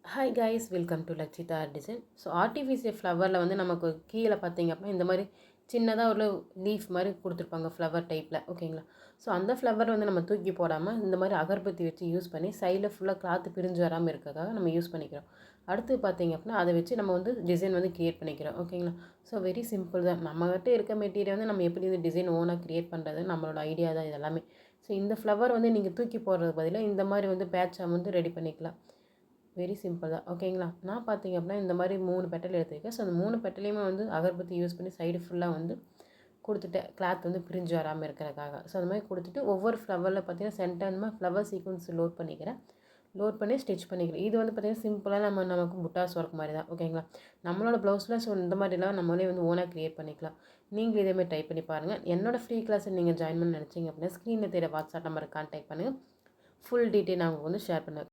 Hi guys, welcome to Lakshita art design. So artificial ஃப்ளவரில் வந்து நமக்கு கீழே பார்த்தீங்க அப்படின்னா இந்த மாதிரி சின்னதாக ஒரு லீஃப் மாதிரி கொடுத்துருப்பாங்க ஃப்ளவர் டைப்பில். ஓகேங்களா? ஸோ அந்த ஃப்ளவர் வந்து நம்ம தூக்கி போடாமல் இந்த மாதிரி அகர்பத்தி வச்சு யூஸ் பண்ணி சைடில் ஃபுல்லாக கிளாத்து பிரிஞ்சு வராமல் இருக்கிறதுக்காக நம்ம யூஸ் பண்ணிக்கிறோம். அடுத்து பார்த்தீங்க அப்படின்னா அதை வச்சு நம்ம வந்து டிசைன் வந்து க்ரியேட் பண்ணிக்கிறோம். ஓகேங்களா? ஸோ வெரி சிம்பிள் தான். நம்மகிட்ட இருக்க மெட்டீரியல் வந்து நம்ம எப்படி இந்த டிசைன் ஓனாக க்ரியேட் பண்ணுறது நம்மளோட ஐடியா தான் இது எல்லாமே. ஸோ இந்த ஃப்ளவர் வந்து நீங்கள் தூக்கி போடுறது பதிலாக இந்த மாதிரி வந்து பேட்சாக வந்து ரெடி பண்ணிக்கலாம். வெரி சிம்பிள் தான். ஓகேங்களா? நான் பார்த்தீங்க அப்படின்னா இந்த மாதிரி 3 பெட்டல் எடுத்துருக்கேன். ஸோ அந்த 3 பெட்டலையுமே வந்து அகர்பத்தி யூஸ் பண்ணி சைடு ஃபுல்லாக வந்து கொடுத்துட்டேன். கிளாத் வந்து பிரிஞ்சு வராமல் இருக்கிறதுக்காக. ஸோ அந்த மாதிரி கொடுத்துட்டு ஒவ்வொரு ஃப்ளவரில் பார்த்தீங்கன்னா சென்டர் அந்த மாதிரி ஃப்ளவர் சீக்வன்ஸ் லோட் பண்ணிக்கிறேன். லோட் பண்ணி ஸ்டிச் பண்ணிக்கிறேன். இது வந்து பார்த்தீங்கன்னா சிம்பிளாக நமக்கு புட்டாஸ் ஒர்க் மாதிரி தான். ஓகேங்களா? நம்மளோட ப்ளவுஸில் ஸோ இந்த மாதிரிலாம் நம்மளே வந்து ஓனாக க்ரியேட் பண்ணிக்கலாம். நீங்களும் இதேமாதிரி ட்ரை பண்ணி பாருங்கள். என்னோடய ஃப்ரீ கிளாஸை நீங்கள் ஜாயின் பண்ண நினச்சிங்க அப்படின்னா ஸ்க்ரீனில் தெரிய வாட்ஸ்அப் நம்பருக்கு கான்டாக்ட் பண்ணுங்கள். ஃபுல் டீட்டெயில் நான் உங்களுக்கு வந்து ஷேர் பண்ணுவேன்.